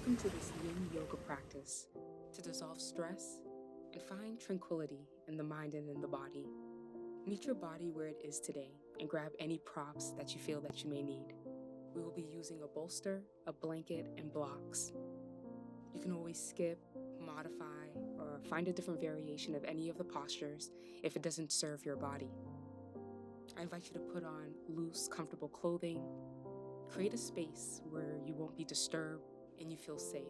Welcome to this Yin Yoga practice to dissolve stress and find tranquility in the mind and in the body. Meet your body where it is today and grab any props that you feel that you may need. We will be using a bolster, a blanket, and blocks. You can always skip, modify, or find a different variation of any of the postures if it doesn't serve your body. I invite you to put on loose, comfortable clothing. Create a space where you won't be disturbed and you feel safe.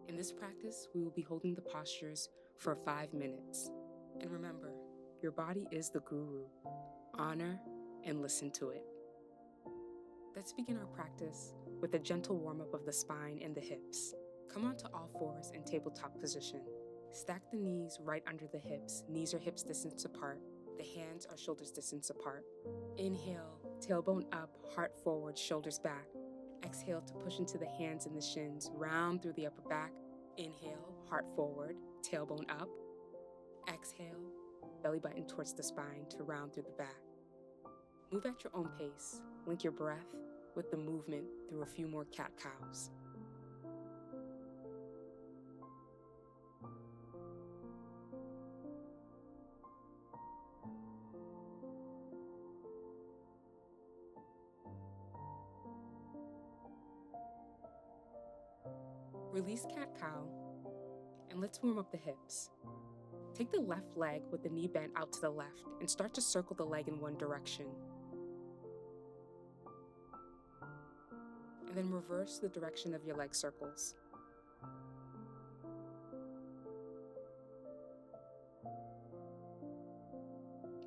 In this practice, we will be holding the postures for 5 minutes. And remember, your body is the guru. Honor and listen to it. Let's begin our practice with a gentle warm-up of the spine and the hips. Come onto all fours in tabletop position. Stack the knees right under the hips. Knees are hips distance apart. The hands are shoulders distance apart. Inhale, tailbone up, heart forward, shoulders back. Exhale to push into the hands and the shins, round through the upper back. Inhale, heart forward, tailbone up. Exhale, belly button towards the spine to round through the back. Move at your own pace. Link your breath with the movement through a few more cat-cows. Release cat-cow, and let's warm up the hips. Take the left leg with the knee bent out to the left and start to circle the leg in one direction. And then reverse the direction of your leg circles.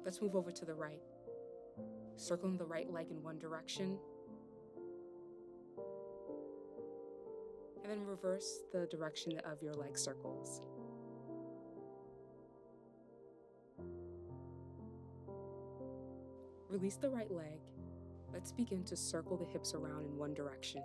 Let's move over to the right. Circling the right leg in one direction. And then reverse the direction of your leg circles. Release the right leg. Let's begin to circle the hips around in one direction.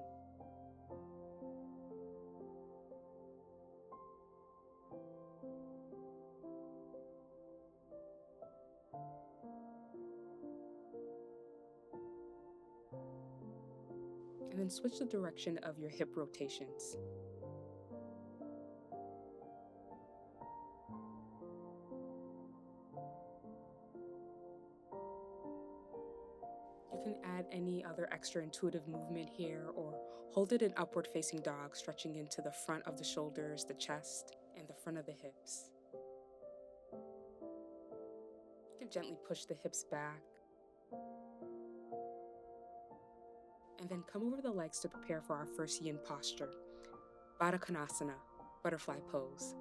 And then switch the direction of your hip rotations. You can add any other extra intuitive movement here or hold it in upward facing dog, stretching into the front of the shoulders, the chest, and the front of the hips. You can gently push the hips back. And then come over the legs to prepare for our first yin posture, Baddha Konasana, butterfly pose.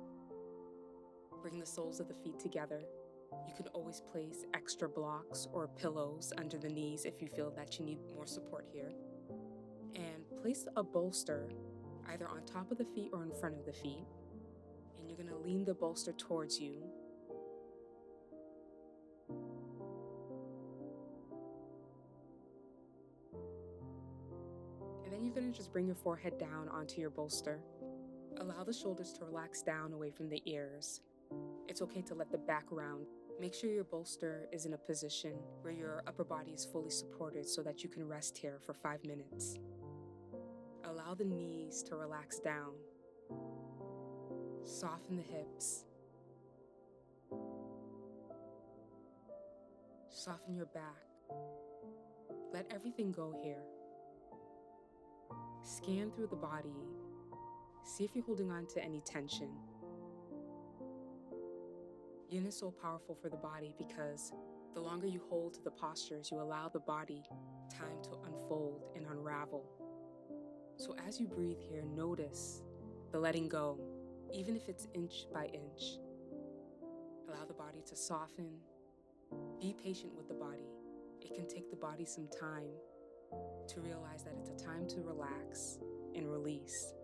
Bring the soles of the feet together. You can always place extra blocks or pillows under the knees if you feel that you need more support here. And place a bolster either on top of the feet or in front of the feet. And you're going to lean the bolster towards you. And then you're going to just bring your forehead down onto your bolster. Allow the shoulders to relax down away from the ears. It's okay to let the back round. Make sure your bolster is in a position where your upper body is fully supported so that you can rest here for 5 minutes. Allow the knees to relax down. Soften the hips. Soften your back. Let everything go here. Scan through the body. See if you're holding on to any tension. Yin is so powerful for the body because the longer you hold the postures, you allow the body time to unfold and unravel. So as you breathe here, notice the letting go, even if it's inch by inch. Allow the body to soften. Be patient with the body. It can take the body some time to realize that it's a time to relax and release.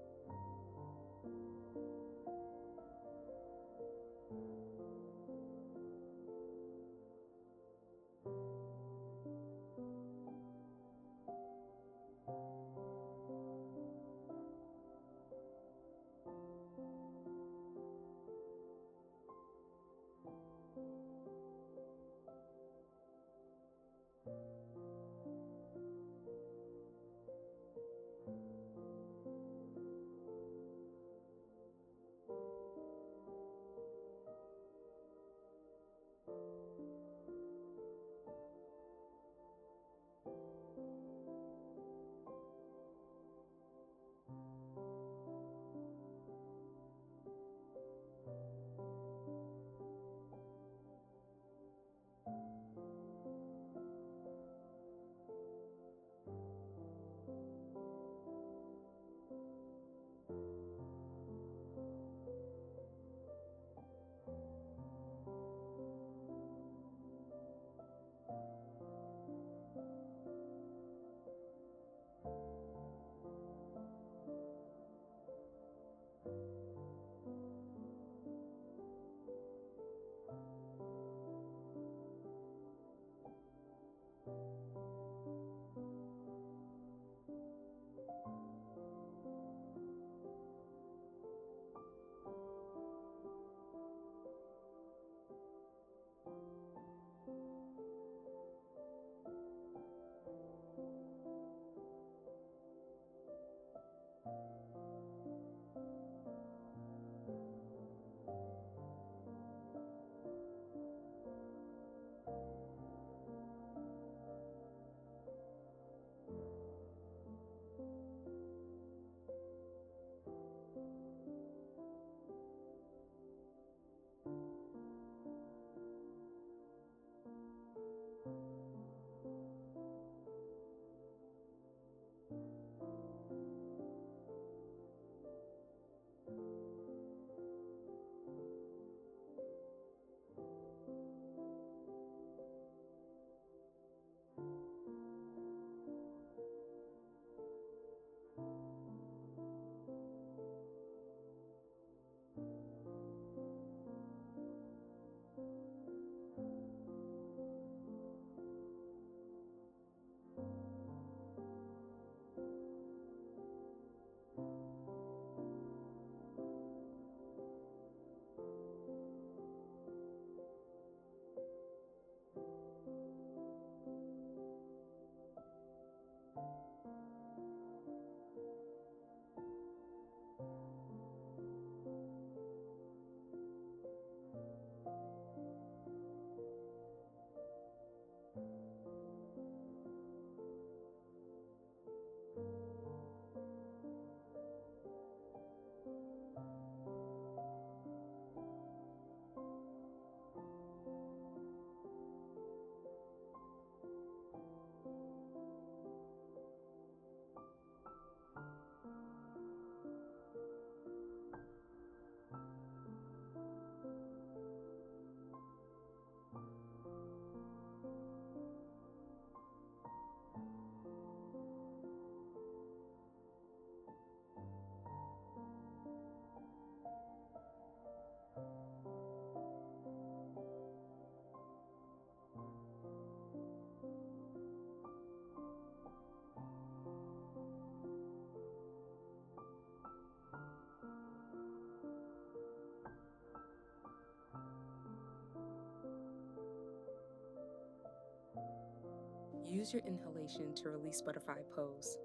Use your inhalation to release butterfly pose.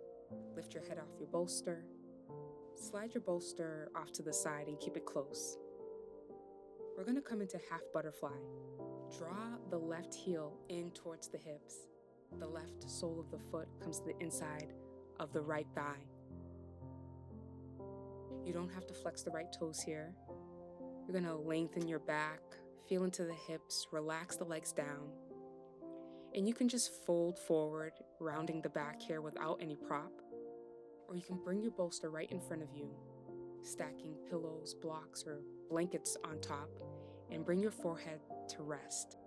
Lift your head off your bolster. Slide your bolster off to the side and keep it close. We're going to come into half butterfly. Draw the left heel in towards the hips. The left sole of the foot comes to the inside of the right thigh. You don't have to flex the right toes here. You're going to lengthen your back, feel into the hips, relax the legs down. And you can just fold forward, rounding the back here without any prop. Or you can bring your bolster right in front of you, stacking pillows, blocks, or blankets on top, and bring your forehead to rest.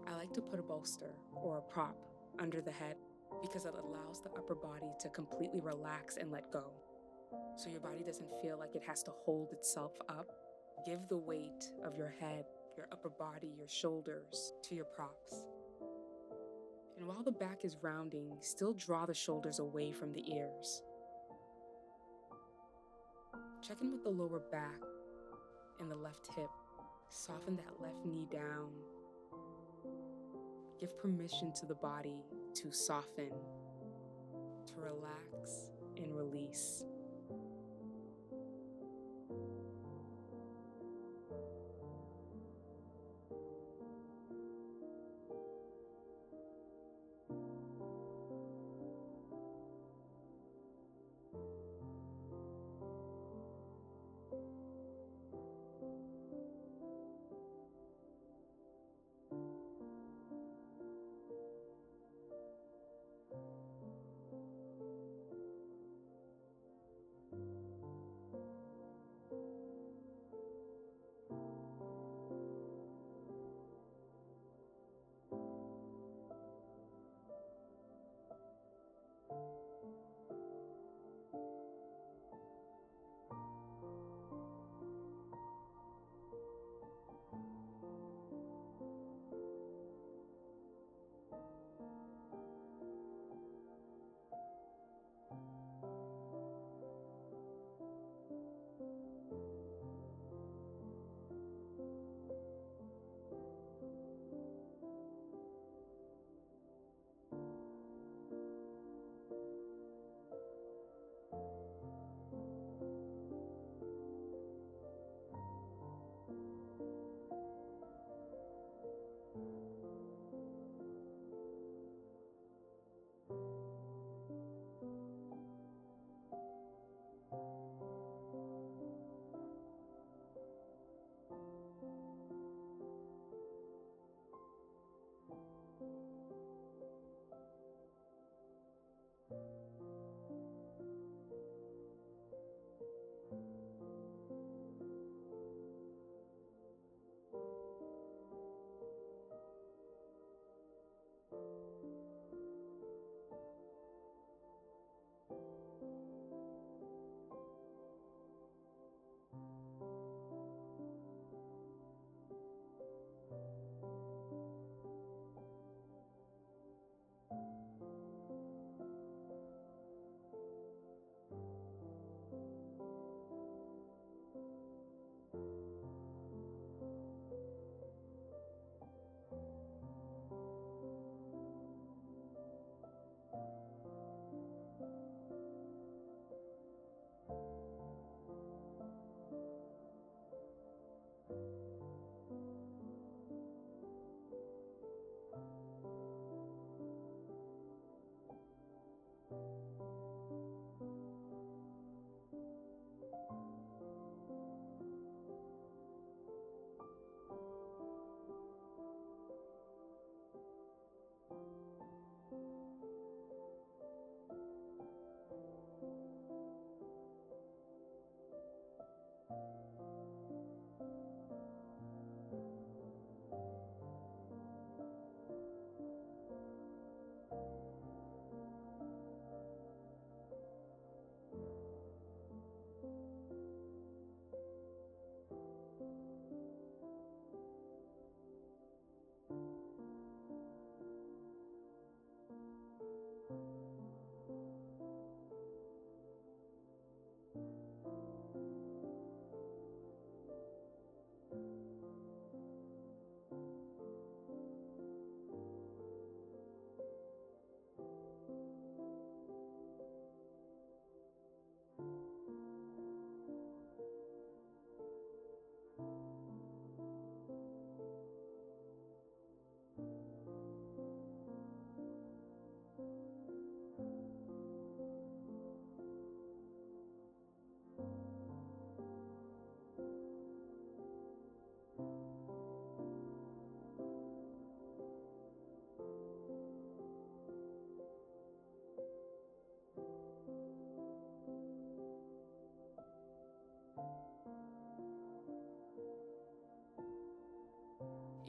I like to put a bolster or a prop under the head because it allows the upper body to completely relax and let go. So your body doesn't feel like it has to hold itself up. Give the weight of your head, your upper body, your shoulders to your props. And while the back is rounding, still draw the shoulders away from the ears. Check in with the lower back and the left hip. Soften that left knee down. Give permission to the body to soften, to relax and release.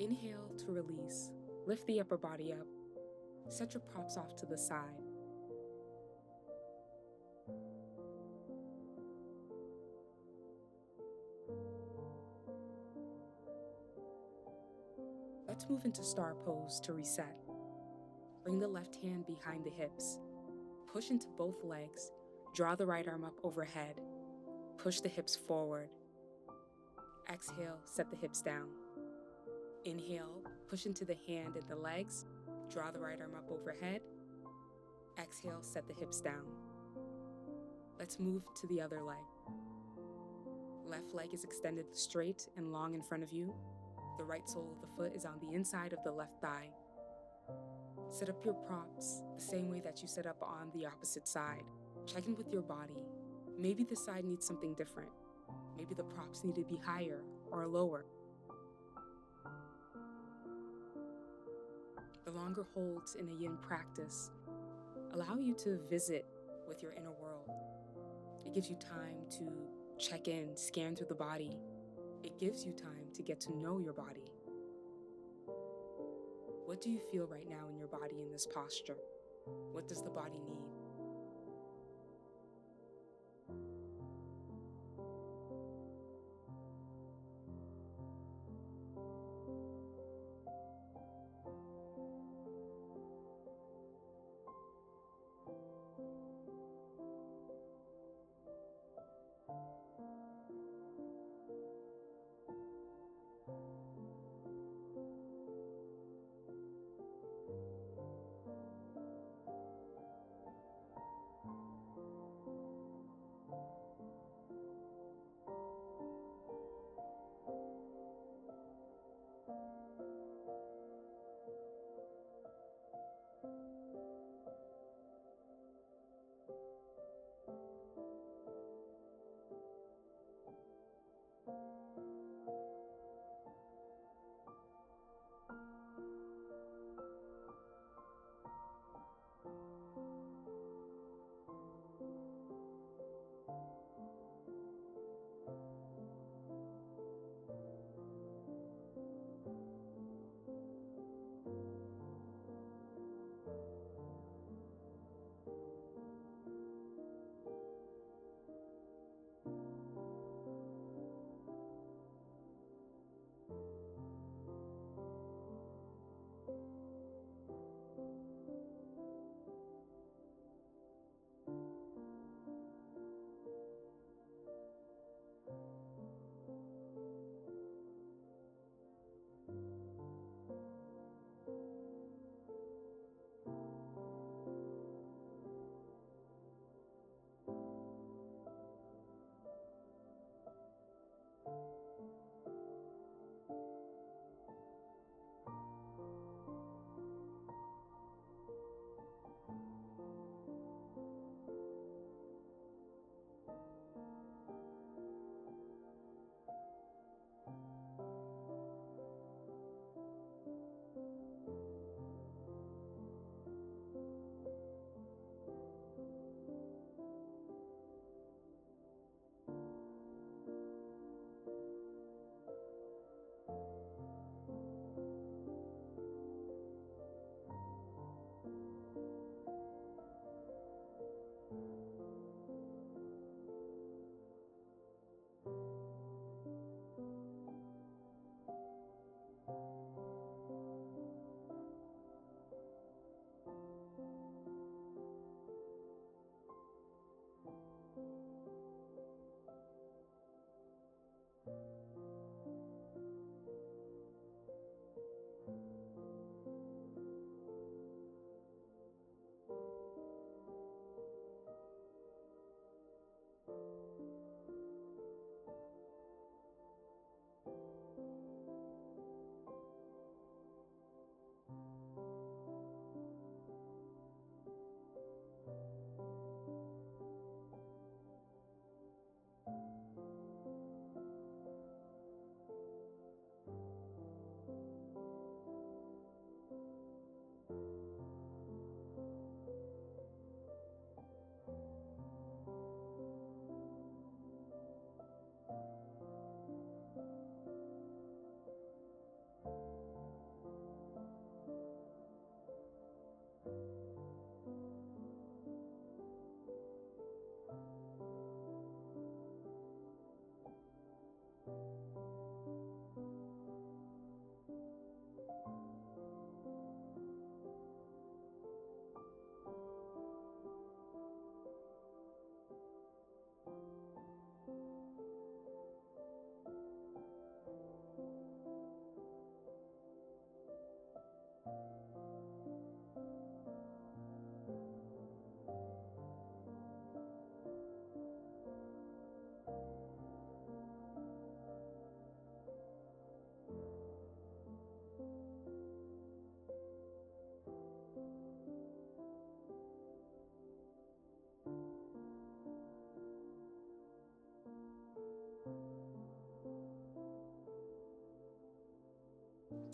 Inhale to release. Lift the upper body up. Set your props off to the side. Let's move into star pose to reset. Bring the left hand behind the hips. Push into both legs. Draw the right arm up overhead. Push the hips forward. Exhale, set the hips down. Inhale, push into the hand and the legs. Draw the right arm up overhead. Exhale, set the hips down. Let's move to the other leg. Left leg is extended straight and long in front of you. The right sole of the foot is on the inside of the left thigh. Set up your props the same way that you set up on the opposite side. Check in with your body. Maybe the side needs something different. Maybe the props need to be higher or lower. The longer holds in a yin practice allow you to visit with your inner world. It gives you time to check in, scan through the body. It gives you time to get to know your body. What do you feel right now in your body in this posture? What does the body need?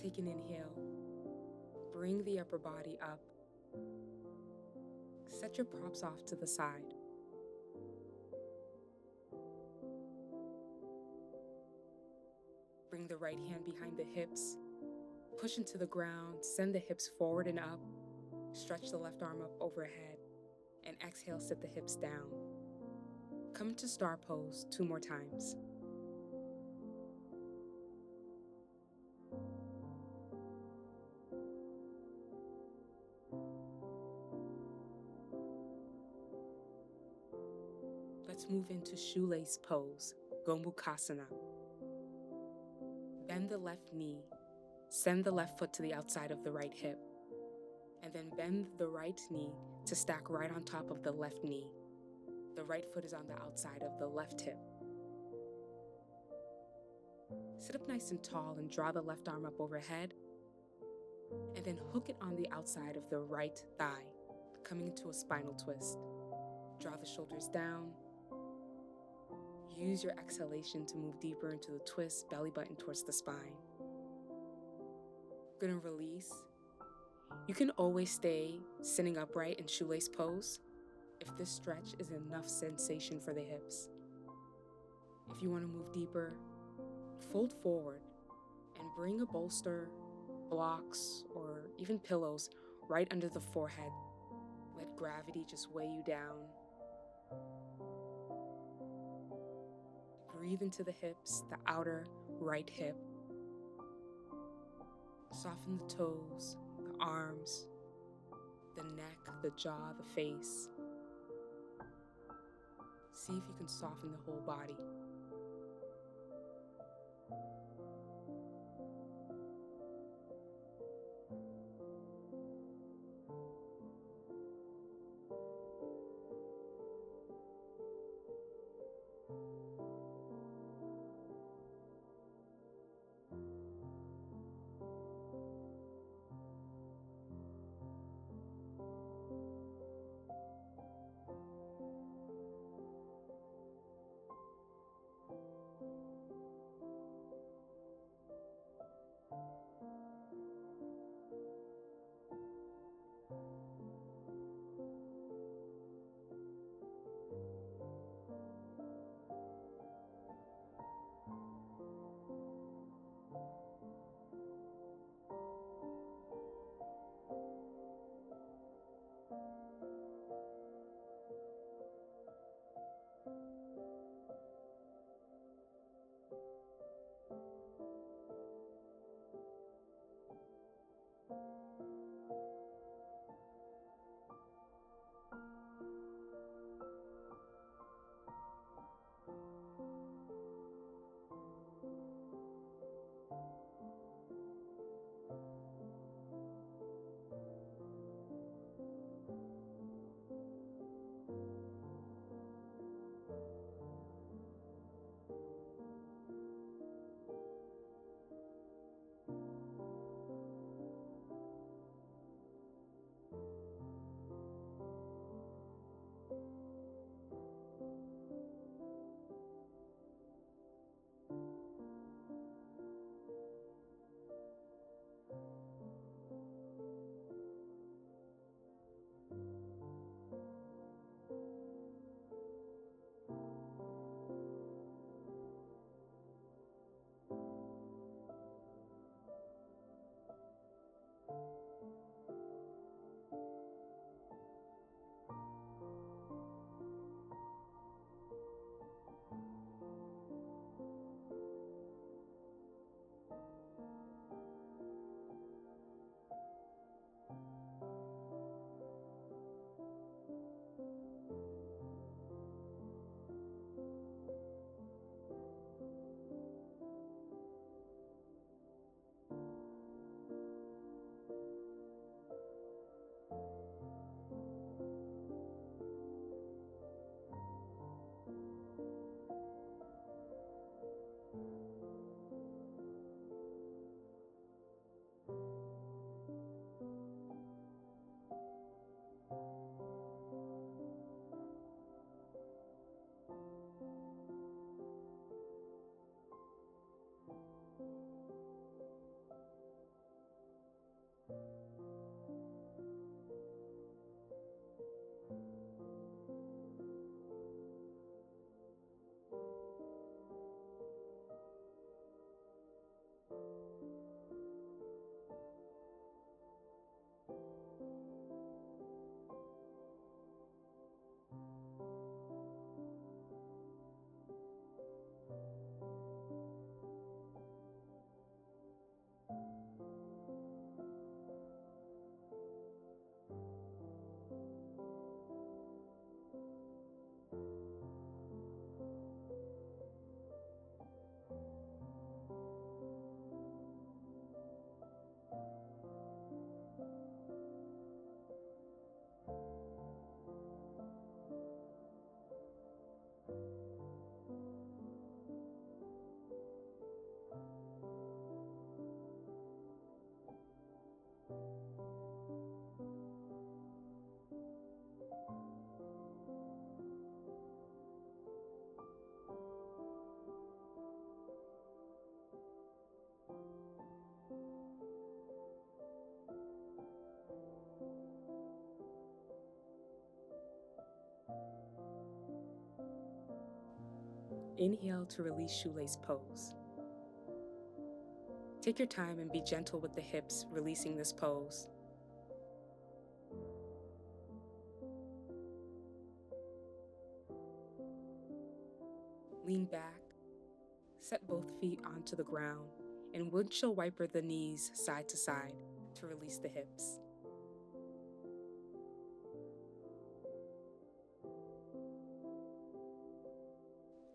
Take an inhale. Bring the upper body up. Set your props off to the side. Bring the right hand behind the hips. Push into the ground. Send the hips forward and up. Stretch the left arm up overhead. And exhale, sit the hips down. Come into star pose 2 more times. Let's move into shoelace pose, Gomukhasana. Bend the left knee. Send the left foot to the outside of the right hip. And then bend the right knee to stack right on top of the left knee. The right foot is on the outside of the left hip. Sit up nice and tall and draw the left arm up overhead. And then hook it on the outside of the right thigh, coming into a spinal twist. Draw the shoulders down. Use your exhalation to move deeper into the twist, belly button towards the spine. Gonna release. You can always stay sitting upright in shoelace pose if this stretch is enough sensation for the hips. If you want to move deeper, fold forward and bring a bolster, blocks, or even pillows right under the forehead. Let gravity just weigh you down. Breathe into the hips, the outer right hip. Soften the toes, the arms, the neck, the jaw, the face. See if you can soften the whole body. Inhale to release shoelace pose. Take your time and be gentle with the hips, releasing this pose. Lean back, set both feet onto the ground, and windshield wiper the knees side to side to release the hips.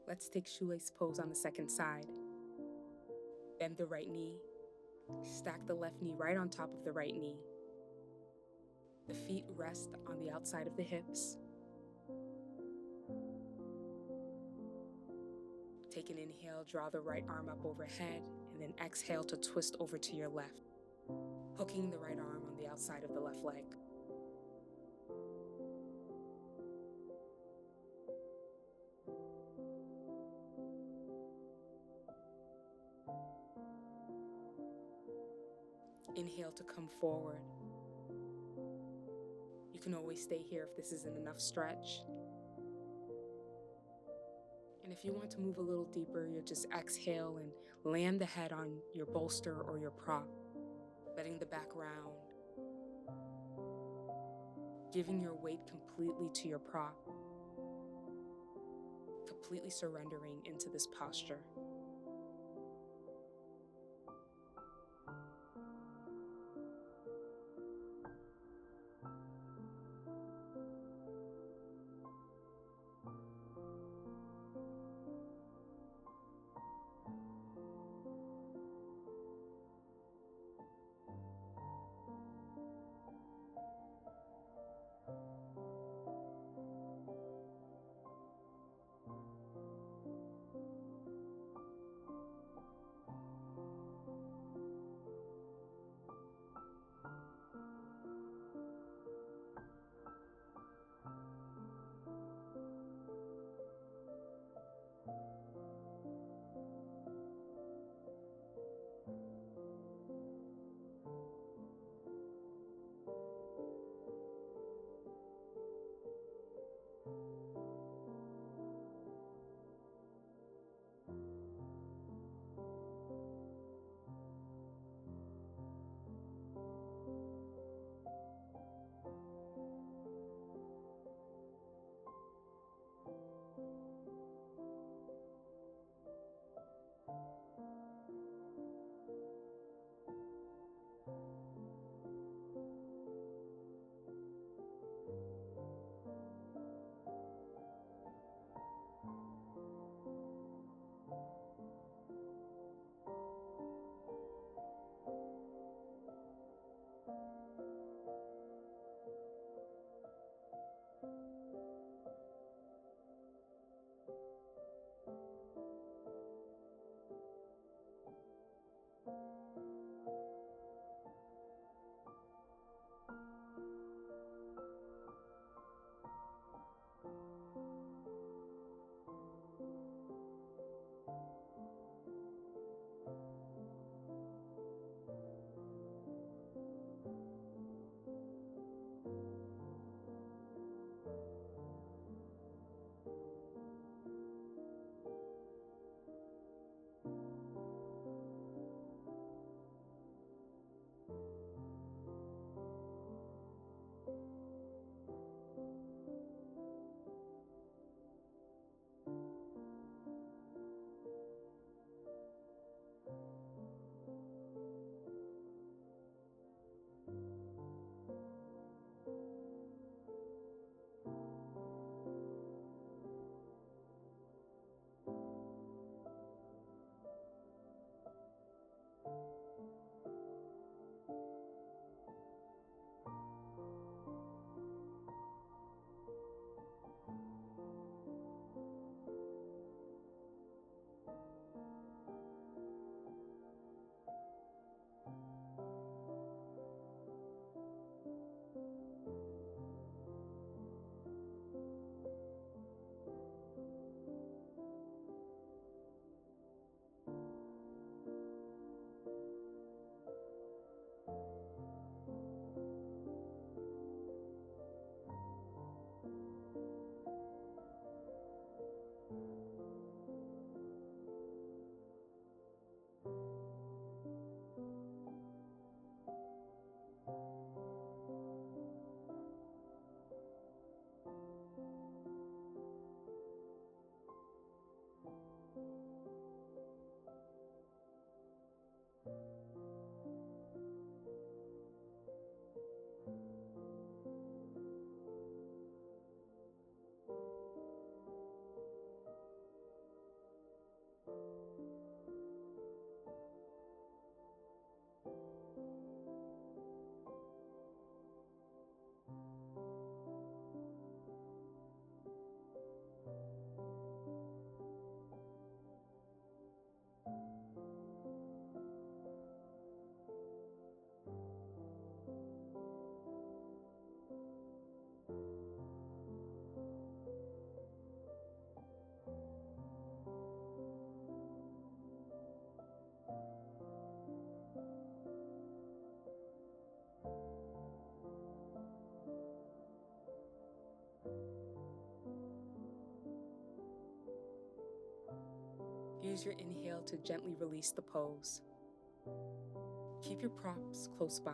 Let's take shoelace pose on the second side. Bend the right knee. Stack the left knee right on top of the right knee. The feet rest on the outside of the hips. Take an inhale, draw the right arm up overhead, and then exhale to twist over to your left, hooking the right arm on the outside of the left leg. Inhale to come forward. You can always stay here if this isn't enough stretch. And if you want to move a little deeper, you'll just exhale and land the head on your bolster or your prop, letting the back round, giving your weight completely to your prop, completely surrendering into this posture. Use your inhale to gently release the pose. Keep your props close by.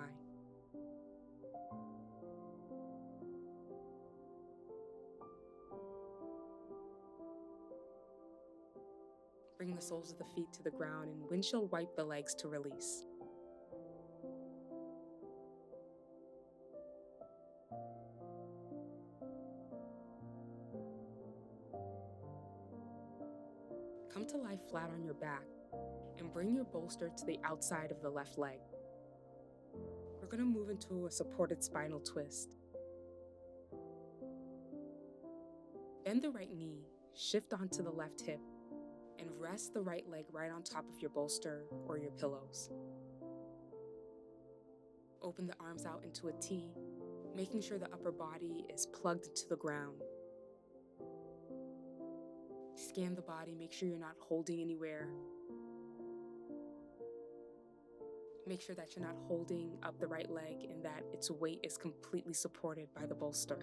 Bring the soles of the feet to the ground and windshield wipe the legs to release. Come to lie flat on your back and bring your bolster to the outside of the left leg. We're going to move into a supported spinal twist. Bend the right knee, shift onto the left hip, and rest the right leg right on top of your bolster or your pillows. Open the arms out into a T, making sure the upper body is plugged into the ground. Scan the body, make sure you're not holding anywhere. Make sure that you're not holding up the right leg and that its weight is completely supported by the bolster.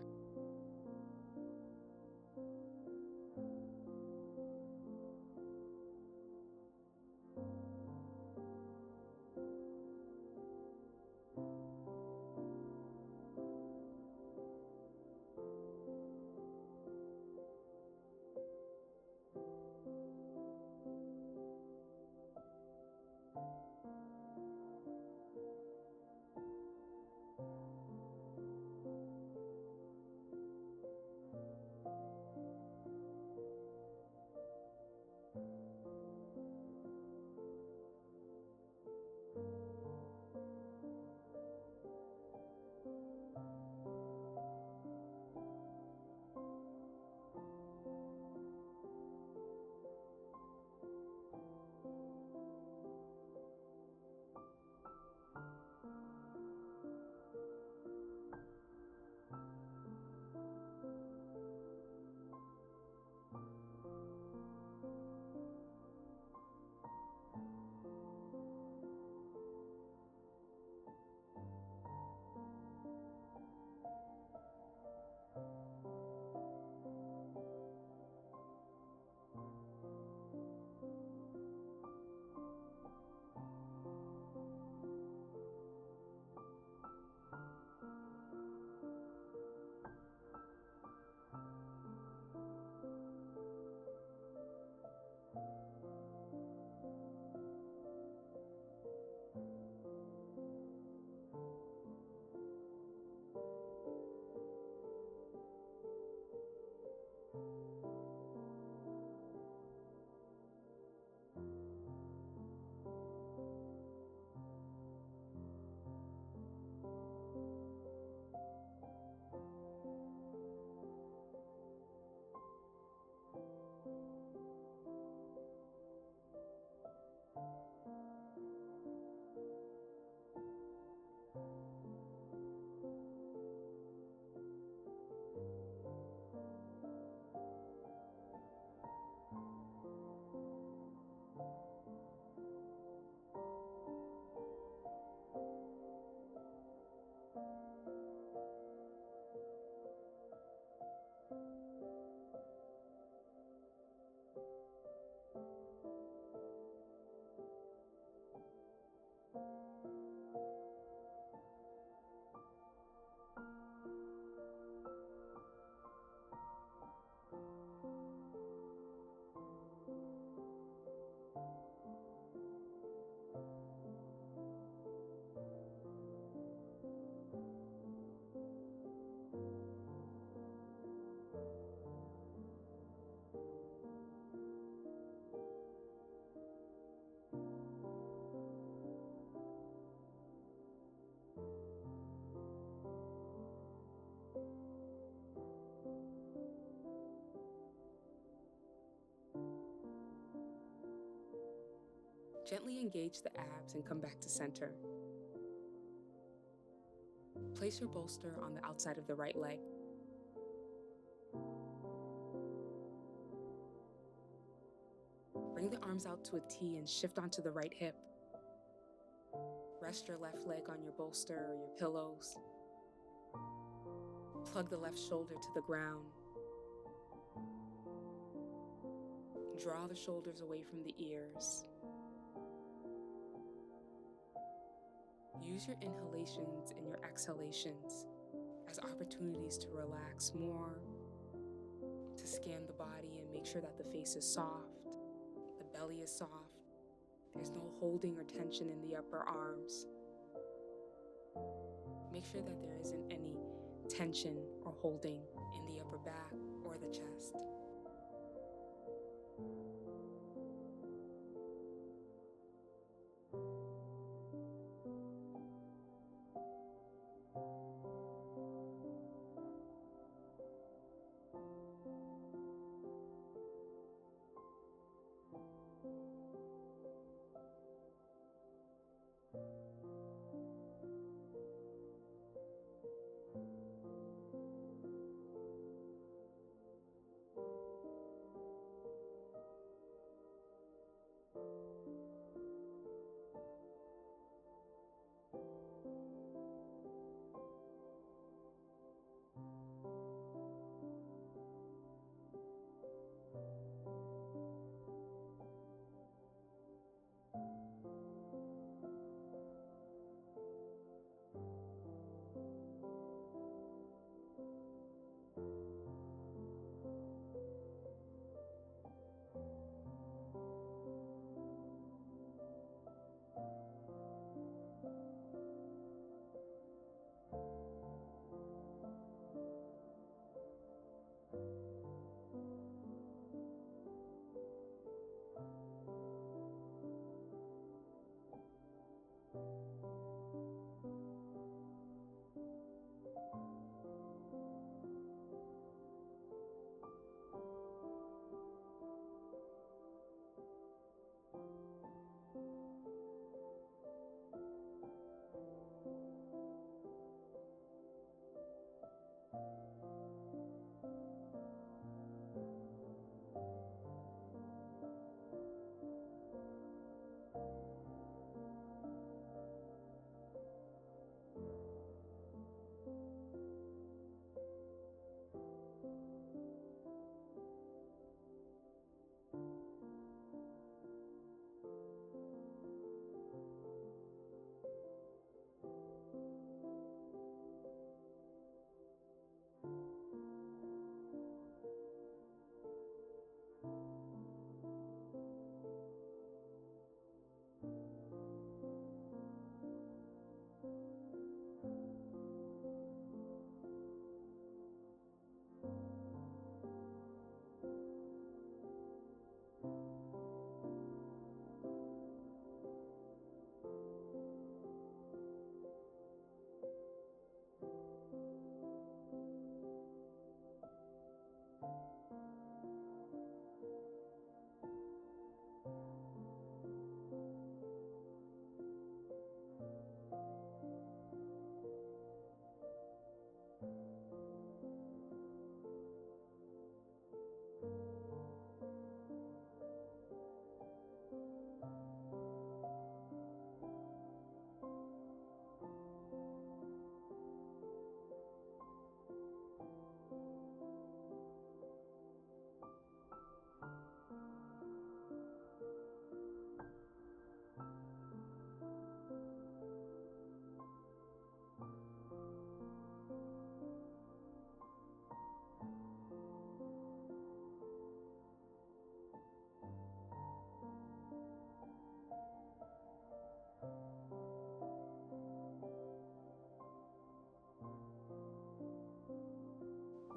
Gently engage the abs and come back to center. Place your bolster on the outside of the right leg. Bring the arms out to a T and shift onto the right hip. Rest your left leg on your bolster or your pillows. Plug the left shoulder to the ground. Draw the shoulders away from the ears. Use your inhalations and your exhalations as opportunities to relax more, to scan the body and make sure that the face is soft, the belly is soft, there's no holding or tension in the upper arms. Make sure that there isn't any tension or holding in the upper back or the chest.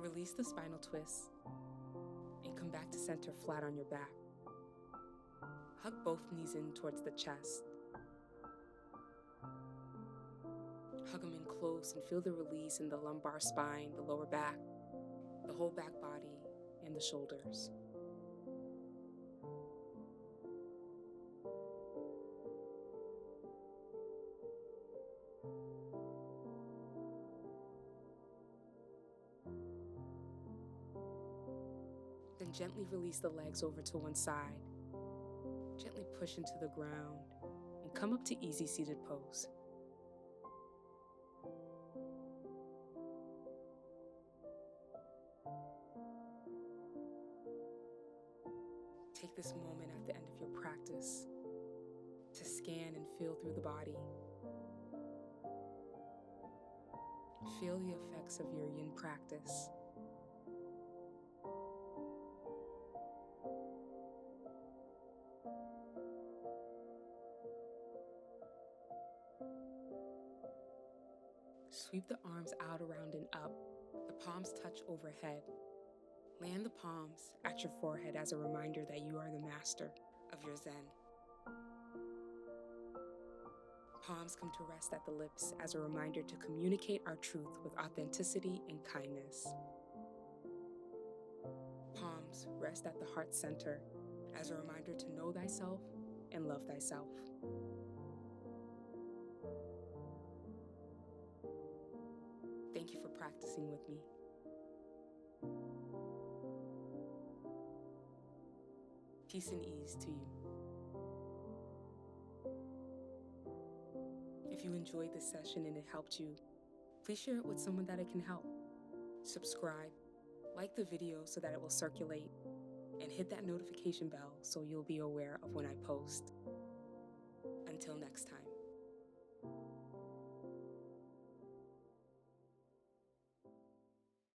Release the spinal twist and come back to center flat on your back. Hug both knees in towards the chest. Hug them in close and feel the release in the lumbar spine, the lower back, the whole back body, and the shoulders. Then gently release the legs over to one side. Gently push into the ground and come up to easy seated pose. Take this moment at the end of your practice to scan and feel through the body. Feel the effects of your Yin practice. Sweep the arms out, around, and up. The palms touch overhead. Land the palms at your forehead as a reminder that you are the master of your Zen. Palms come to rest at the lips as a reminder to communicate our truth with authenticity and kindness. Palms rest at the heart center as a reminder to know thyself and love thyself. Thank you for practicing with me. Peace and ease to you. If you enjoyed this session and it helped you, please share it with someone that it can help. Subscribe, like the video so that it will circulate, and hit that notification bell so you'll be aware of when I post. Until next time.